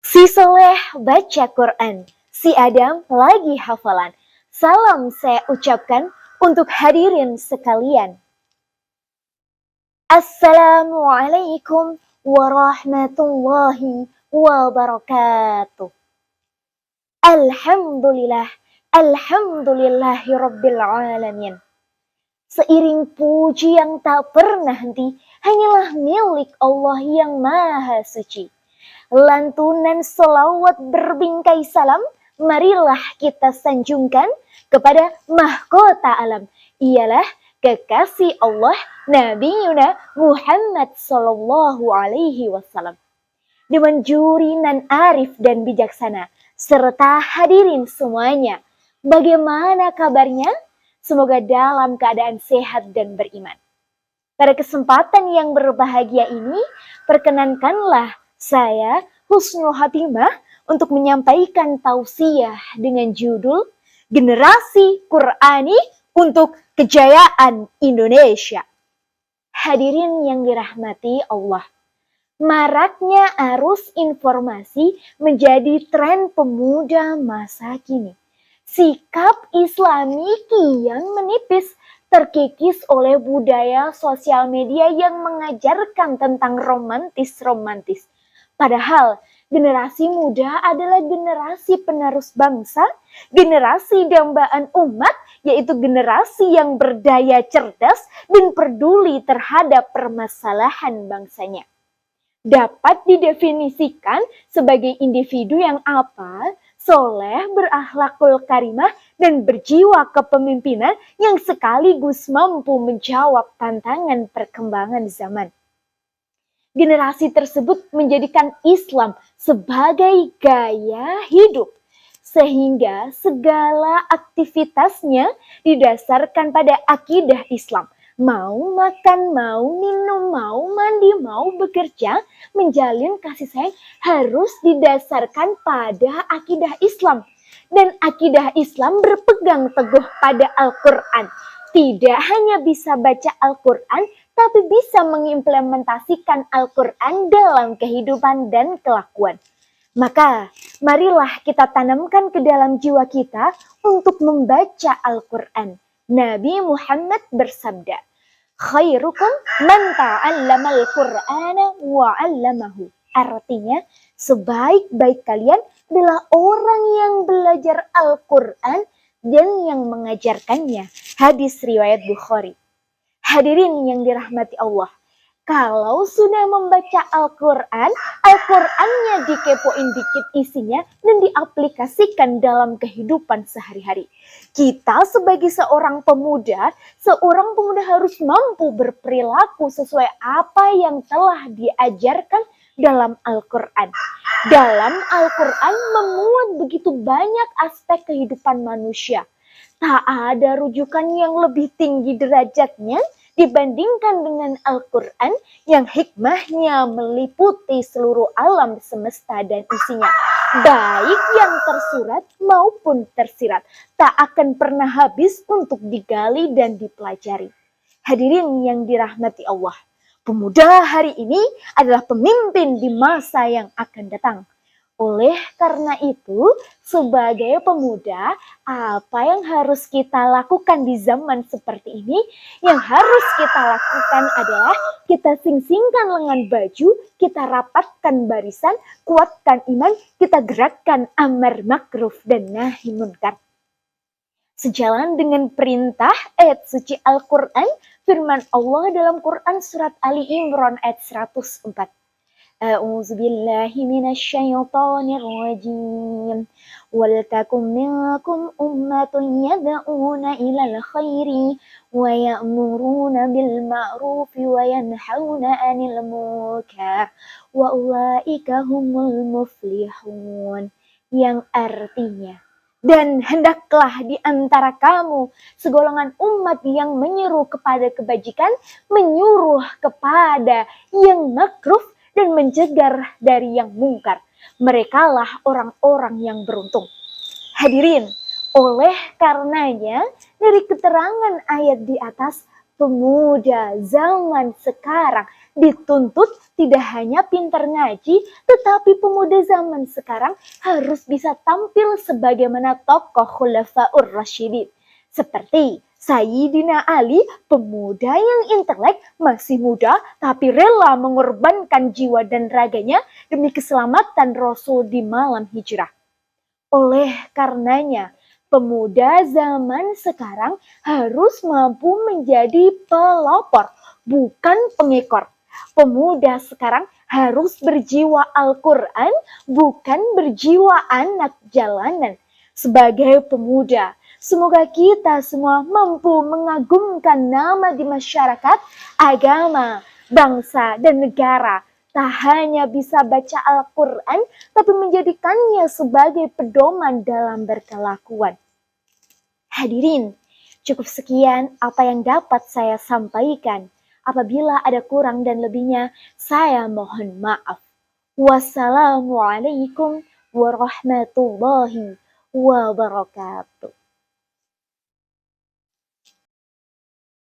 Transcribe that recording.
Si Soleh baca Quran, si Adam lagi hafalan. Salam saya ucapkan untuk hadirin sekalian. Assalamualaikum warahmatullahi wabarakatuh. Alhamdulillah, alhamdulillahirabbil alamin. Seiring puji yang tak pernah henti, hanyalah milik Allah yang Maha Suci. Lantunan selawat berbingkai salam, marilah kita sanjungkan kepada mahkota alam. Ialah kekasih Allah Nabi Yuna Muhammad Sallallahu Alaihi Wasallam. Dewan juri nan arif dan bijaksana, serta hadirin semuanya. Bagaimana kabarnya? Semoga dalam keadaan sehat dan beriman. Pada kesempatan yang berbahagia ini, perkenankanlah saya Husnul Hatimah untuk menyampaikan tausiah dengan judul Generasi Qur'ani untuk Kejayaan Indonesia. Hadirin yang dirahmati Allah, maraknya arus informasi menjadi tren pemuda masa kini. Sikap Islami kian menipis, terkikis oleh budaya sosial media yang mengajarkan tentang romantis-romantis. Padahal generasi muda adalah generasi penerus bangsa, generasi dambaan umat, yaitu generasi yang berdaya cerdas dan peduli terhadap permasalahan bangsanya. Dapat didefinisikan sebagai individu yang apa? Soleh, berakhlakul karimah, dan berjiwa kepemimpinan yang sekaligus mampu menjawab tantangan perkembangan zaman. Generasi tersebut menjadikan Islam sebagai gaya hidup, sehingga segala aktivitasnya didasarkan pada akidah Islam. Mau makan, mau minum, mau mandi, mau bekerja, menjalin kasih sayang harus didasarkan pada akidah Islam. Dan akidah Islam berpegang teguh pada Al-Quran. Tidak hanya bisa baca Al-Quran, tapi bisa mengimplementasikan Al-Quran dalam kehidupan dan kelakuan. Maka, marilah kita tanamkan ke dalam jiwa kita untuk membaca Al-Quran. Nabi Muhammad bersabda, khairukum man ta'allamal Qur'ana wa 'allamahu. Artinya, sebaik-baik kalian adalah orang yang belajar Al-Quran dan yang mengajarkannya. Hadis riwayat Bukhari. Hadirin yang dirahmati Allah, kalau sudah membaca Al-Quran, Al-Qurannya dikepoin dikit isinya dan diaplikasikan dalam kehidupan sehari-hari. Kita sebagai seorang pemuda harus mampu berperilaku sesuai apa yang telah diajarkan dalam Al-Quran. Dalam Al-Quran memuat begitu banyak aspek kehidupan manusia. Tak ada rujukan yang lebih tinggi derajatnya dibandingkan dengan Al-Quran yang hikmahnya meliputi seluruh alam semesta dan isinya. Baik yang tersurat maupun tersirat. Tak akan pernah habis untuk digali dan dipelajari. Hadirin yang dirahmati Allah, pemuda hari ini adalah pemimpin di masa yang akan datang. Oleh karena itu, sebagai pemuda, apa yang harus kita lakukan di zaman seperti ini? Yang harus kita lakukan adalah kita sing-singkan lengan baju, kita rapatkan barisan, kuatkan iman, kita gerakkan amar makruf dan nahi munkar. Sejalan dengan perintah ayat suci Al-Quran, firman Allah dalam Quran surat Ali Imran ayat 104. A'udzu billahi minasyaitonir rajim. Wal takum minkum ummatun yad'una ilal khairi wa ya'muruna bil ma'rufi wa yanhauna 'anil munkar wa ulaika humul muflihun. Yang artinya, dan hendaklah di antara kamu segolongan umat yang menyeru kepada kebajikan, menyuruh kepada yang makruh, dan mencegah dari yang mungkar. Merekalah orang-orang yang beruntung. Hadirin, oleh karenanya dari keterangan ayat di atas, pemuda zaman sekarang dituntut tidak hanya pintar ngaji, tetapi pemuda zaman sekarang harus bisa tampil sebagaimana tokoh Khulafaur Rasyidin. Seperti Sayyidina Ali, pemuda yang intelek, masih muda, tapi rela mengorbankan jiwa dan raganya demi keselamatan Rasul di malam hijrah. Oleh karenanya, pemuda zaman sekarang harus mampu menjadi pelopor, bukan pengekor. Pemuda sekarang harus berjiwa Al-Quran, bukan berjiwa anak jalanan. Sebagai pemuda, semoga kita semua mampu mengagumkan nama di masyarakat, agama, bangsa, dan negara. Tak hanya bisa baca Al-Quran, tapi menjadikannya sebagai pedoman dalam berkelakuan. Hadirin, cukup sekian apa yang dapat saya sampaikan. Apabila ada kurang dan lebihnya, saya mohon maaf. Wassalamualaikum warahmatullahi wabarakatuh.